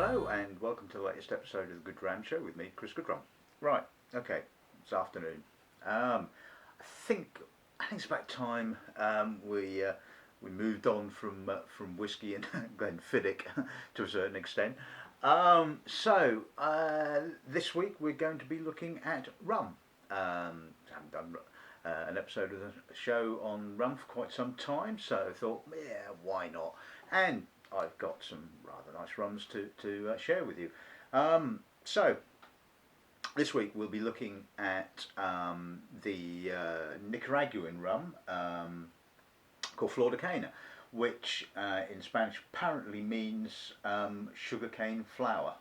Hello and welcome to the latest episode of the Dram Show with me, Chris Goodrum. Right, okay, it's afternoon. I think it's about time we moved on from whiskey and Glenfiddich to a certain extent. This week we're going to be looking at rum. I haven't done an episode of the show on rum for quite some time, so I thought, yeah, why not? And I've got some rather nice rums to share with you. So this week we'll be looking at the Nicaraguan rum called Flor de Cana, which in Spanish apparently means sugarcane flower.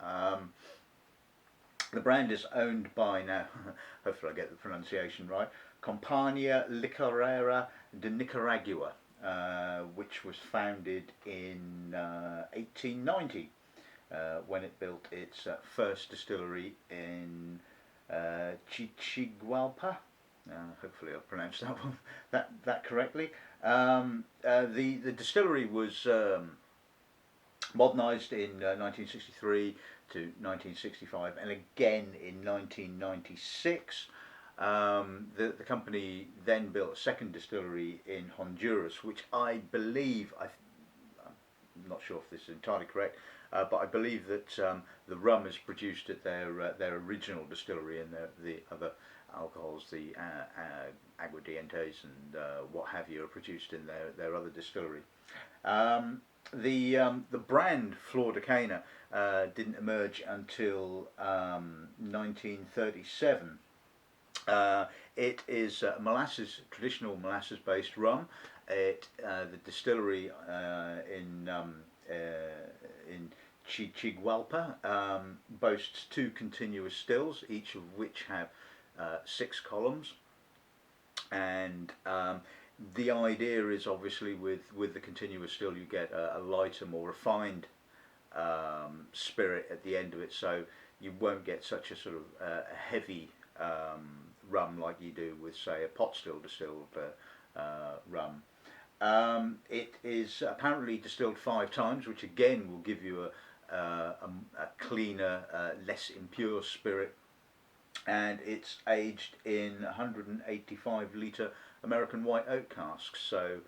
The brand is owned by, now hopefully I get the pronunciation right, Compañía Licorera de Nicaragua, which was founded in 1890 when it built its first distillery in Chichigualpa. Hopefully I've pronounced that one that correctly. The distillery was modernised in 1963 to 1965 and again in 1996. The company then built a second distillery in Honduras, which I believe, I'm not sure if this is entirely correct, but I believe that the rum is produced at their original distillery, and the other alcohols, the aguardientes and what have you, are produced in their other distillery. The brand Flor de Cana didn't emerge until 1937. It is traditional molasses-based rum. The distillery in Chichigualpa boasts two continuous stills, each of which have 6 columns. And the idea is obviously with the continuous still you get a lighter, more refined spirit at the end of it, so you won't get such a sort of heavy rum like you do with, say, a pot still distilled rum. It is apparently distilled 5 times, which again will give you a cleaner, less impure spirit, and it's aged in 185 litre American white oak casks, so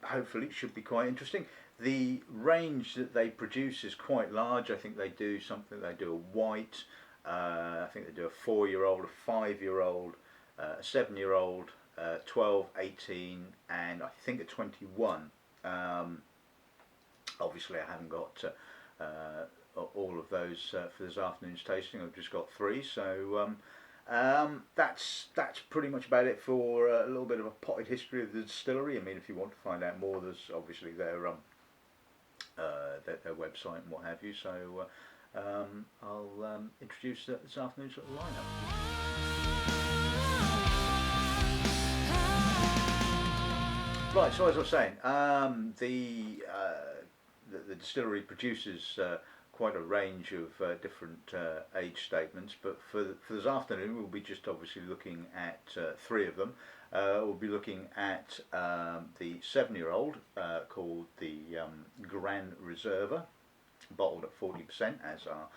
hopefully it should be quite interesting. The range that they produce is quite large. I think they do a white, I think they do a 4-year-old, a 5-year-old, a 7-year-old, 12, 18, and I think a 21. Obviously I haven't got all of those for this afternoon's tasting. I've just got 3, so that's pretty much about it for a little bit of a potted history of the distillery. I mean, if you want to find out more, there's obviously their website and what have you. So I'll introduce this afternoon's little lineup. Right, so as I was saying, the distillery produces quite a range of different age statements, but for this afternoon we'll be just obviously looking at 3 of them. We'll be looking at the 7-year-old called the Gran Reserva, bottled at 40%, as are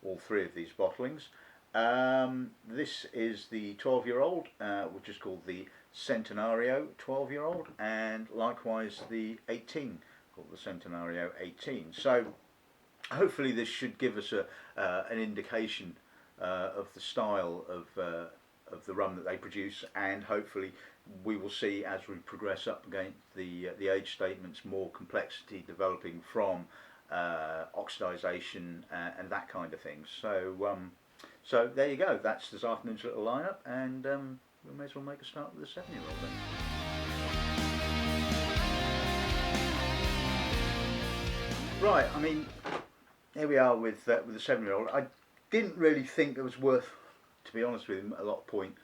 all 3 of these bottlings. This is the 12-year-old, which is called the Centenario 12-year-old, and likewise the 18, called the Centenario 18. So hopefully this should give us an indication of the style of the rum that they produce, and hopefully we will see, as we progress up against the age statements, more complexity developing from oxidization and that kind of thing. So so there you go, that's this afternoon's little lineup, and we may as well make a start with the 7-year-old then. Right, I mean, here we are with the 7-year-old. I didn't really think there was worth, to be honest with him, a lot of point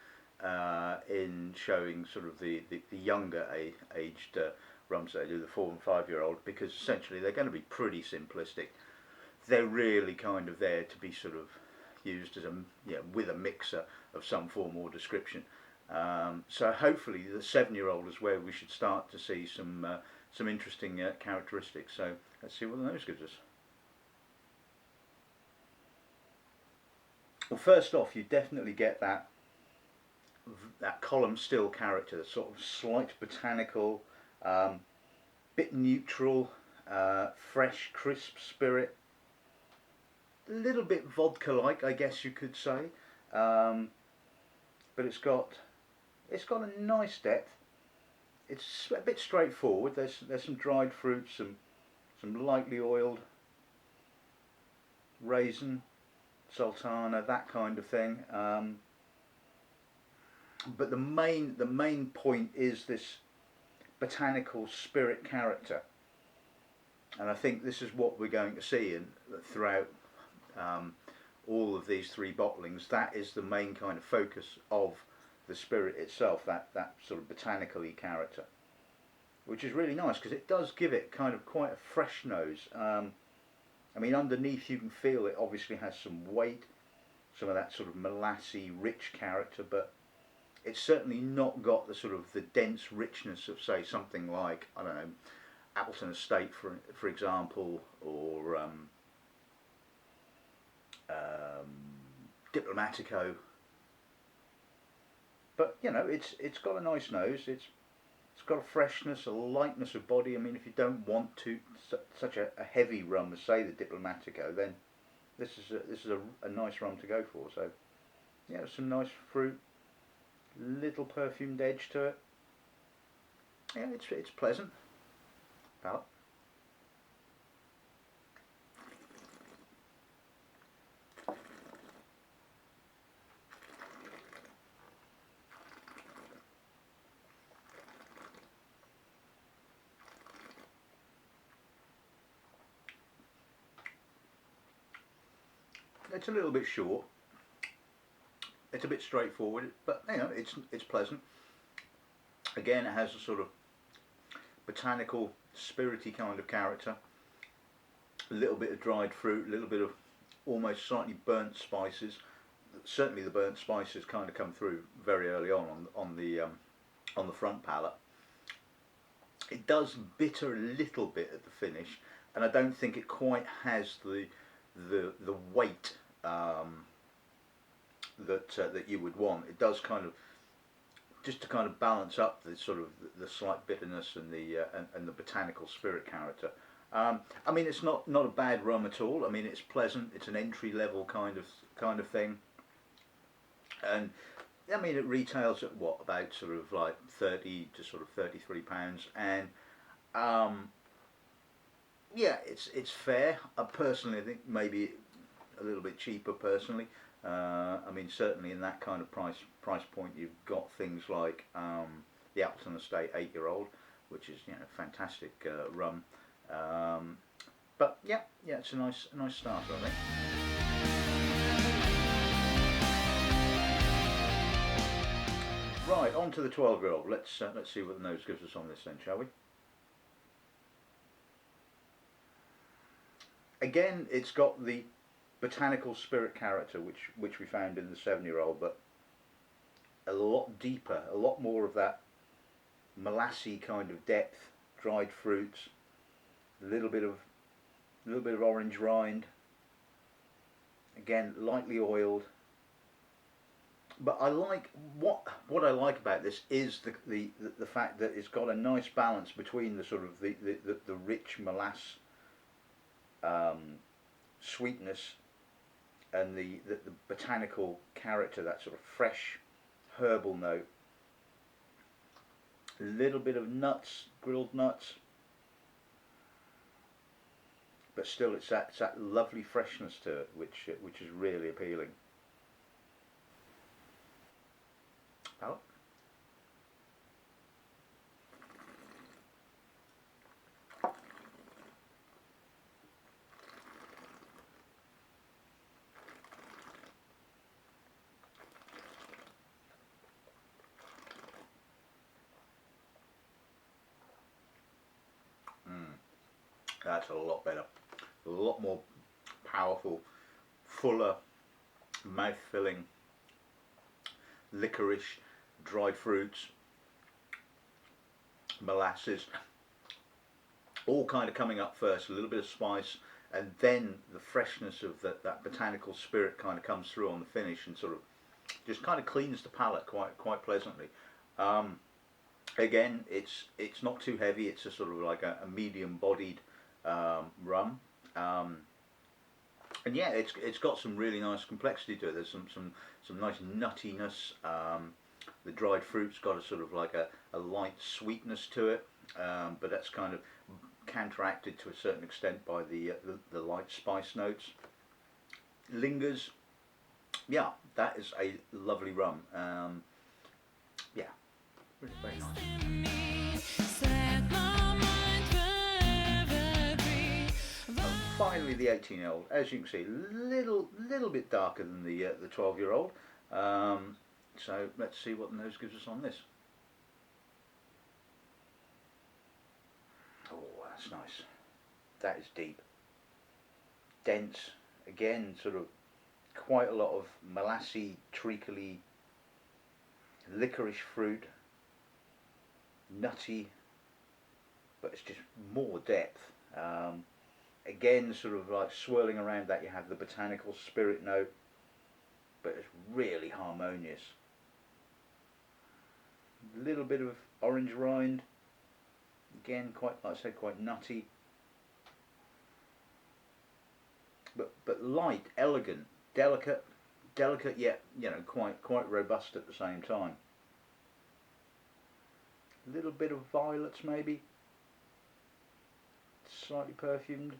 in showing sort of the younger aged rums they do, the 4 and 5-year-old, because essentially they're going to be pretty simplistic. They're really kind of there to be sort of used as with a mixer of some form or description. So hopefully the 7-year-old is where we should start to see some interesting characteristics. So let's see what the nose gives us. Well, first off, you definitely get that column still character, sort of slight botanical, um, bit neutral, fresh, crisp spirit, a little bit vodka-like, I guess you could say, um, but it's got a nice depth. It's a bit straightforward. There's some dried fruits, some lightly oiled raisin, sultana, that kind of thing. But the main point is this botanical spirit character, and I think this is what we're going to see throughout um, all of these three bottlings. That is the main kind of focus of the spirit itself, that sort of botanically character, which is really nice because it does give it kind of quite a fresh nose. I mean, underneath you can feel it obviously has some weight, some of that sort of molassy, rich character, but it's certainly not got the sort of the dense richness of, say, something like, I don't know, Appleton Estate, for example, or Diplomatico. But you know, it's got a nice nose. It's got a freshness, a lightness of body. I mean, if you don't want such a heavy rum as, say, the Diplomatico, then this is a nice rum to go for. So yeah, some nice fruit, little perfumed edge to it. Yeah, it's pleasant. Palate. It's a little bit short. It's a bit straightforward, but you know, it's pleasant. Again, it has a sort of botanical, spirity kind of character. A little bit of dried fruit, a little bit of almost slightly burnt spices. Certainly, the burnt spices kind of come through very early on the front palate. It does bitter a little bit at the finish, and I don't think it quite has the weight that you would want. It does kind of, just to kind of balance up the sort of the slight bitterness and the botanical spirit character. I mean, it's not a bad rum at all. I mean, it's pleasant. It's an entry level kind of thing, and I mean, it retails at what, about sort of like 30 to sort of £33, and um, yeah, it's fair. I personally think maybe a little bit cheaper personally. I mean, certainly in that kind of price point, you've got things like the Appleton Estate 8-year-old, which is, you know, fantastic rum. But yeah, it's a nice starter, I think. Right, on to the 12-year-old. Let's see what the nose gives us on this then, shall we? Again, it's got the botanical spirit character which we found in the 7-year-old, but a lot deeper, a lot more of that molassy kind of depth, dried fruits, a little bit of orange rind. Again, lightly oiled. But I like what I like about this is the fact that it's got a nice balance between the sort of the rich molasse sweetness and the botanical character, that sort of fresh herbal note. A little bit of nuts, grilled nuts, but still it's that lovely freshness to it, which is really appealing. Palate. That's a lot better, a lot more powerful, fuller, mouth-filling, licorice, dried fruits, molasses, all kind of coming up first. A little bit of spice, and then the freshness of that botanical spirit kind of comes through on the finish and sort of just kind of cleans the palate quite pleasantly. Um, Again, it's not too heavy. It's a sort of like a medium bodied rum. Um, and yeah, it's got some really nice complexity to it. There's some nice nuttiness. The dried fruit's got a sort of like a light sweetness to it, but that's kind of counteracted to a certain extent by the light spice notes. Lingers, yeah, that is a lovely rum. Yeah, really very nice. And finally, the 18-year-old. As you can see, little bit darker than the 12-year-old. So let's see what the nose gives us on this. Oh, that's nice. That is deep, dense. Again, sort of quite a lot of molassy, treacly, licorice fruit, nutty, but it's just more depth. Again, sort of like swirling around that, you have the botanical spirit note, but it's really harmonious. A little bit of orange rind, again, quite, like I said, quite nutty, but light, elegant, delicate, yet quite robust at the same time. A little bit of violets maybe, slightly perfumed.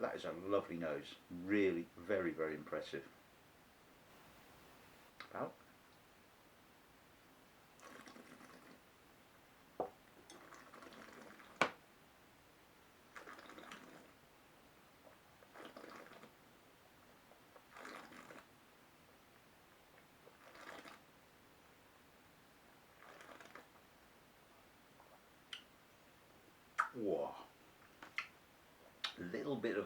That is a lovely nose, really very impressive. About. Whoa. A little bit of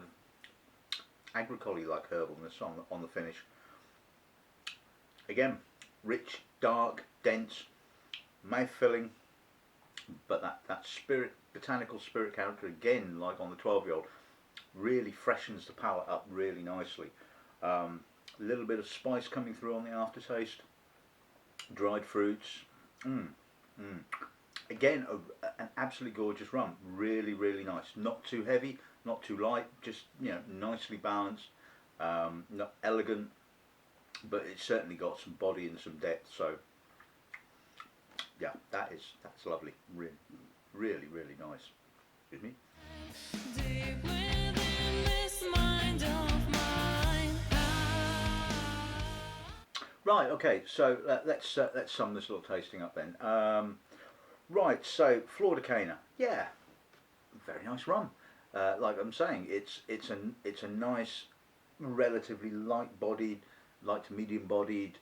agricole like herbalness on the finish. Again, rich, dark, dense, mouth filling, but that spirit, botanical spirit character, again, like on the 12-year-old, really freshens the palate up really nicely. A little bit of spice coming through on the aftertaste, dried fruits. Again, an absolutely gorgeous rum, really nice. Not too heavy, not too light, just nicely balanced, not elegant, but it's certainly got some body and some depth. So yeah, that's lovely. Really nice. Excuse me. Right. Okay. So let's sum this little tasting up then. Right. So Flor de Cana. Yeah, very nice rum. Like I'm saying, it's a nice, relatively light-bodied, light to medium-bodied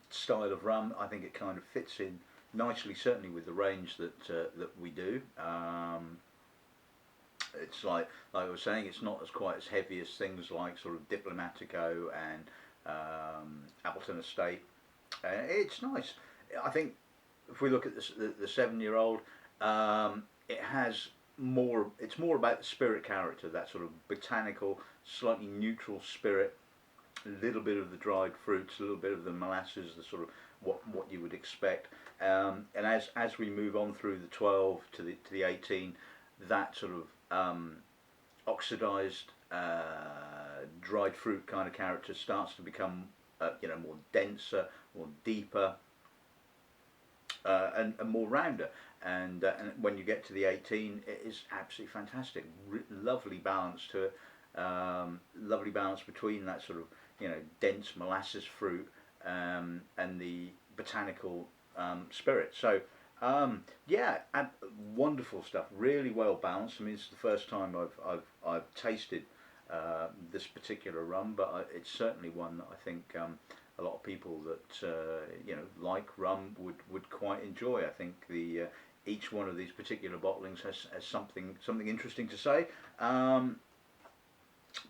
style of rum. I think it kind of fits in nicely, certainly with the range that we do. It's like I was saying, it's not quite as heavy as things like sort of Diplomatico and Appleton Estate. It's nice. I think if we look at the 7-year-old, it has more. It's more about the spirit character, that sort of botanical, slightly neutral spirit. A little bit of the dried fruits, a little bit of the molasses, the sort of what you would expect. And as we move on through the 12 to the 18, that sort of oxidized dried fruit kind of character starts to become more denser, more deeper, and more rounder. And when you get to the 18, it is absolutely fantastic. Lovely balance to it. Lovely balance between that sort of dense molasses fruit and the botanical spirit. So yeah, wonderful stuff. Really well balanced. I mean, it's the first time I've tasted this particular rum, but it's certainly one that I think a lot of people that like rum would quite enjoy. I think each one of these particular bottlings has something interesting to say.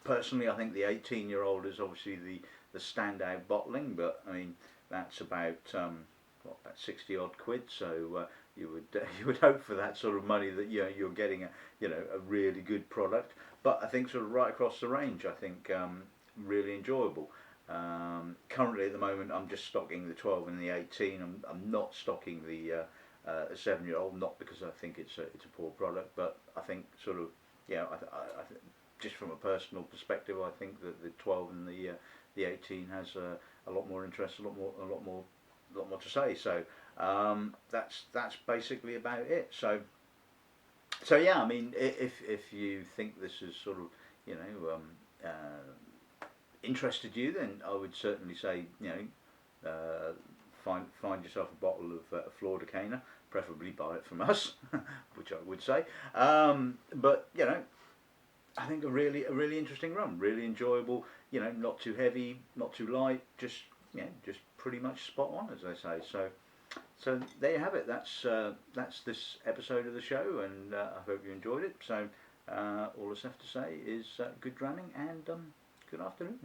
Personally, I think the 18-year-old is obviously the standout bottling, but I mean that's about what, about 60 odd quid. So you would you would hope for that sort of money that you're getting a really good product. But I think sort of right across the range, I think really enjoyable. Currently at the moment, I'm just stocking the 12 and the 18. I'm not stocking the 7-year-old, not because I think it's a poor product, but I think sort of just from a personal perspective, I think that the 12 and the 18 has a lot more interest, a lot more to say. So that's basically about it. So yeah, I mean, if you think this is sort of interested you, then I would certainly say find yourself a bottle of Flor de Cana, preferably buy it from us, which I would say. But I think a really interesting rum, really enjoyable. Not too heavy, not too light, just just pretty much spot on, as they say. So there you have it. That's this episode of the show, and I hope you enjoyed it. So all that's left to say is good drumming and good afternoon.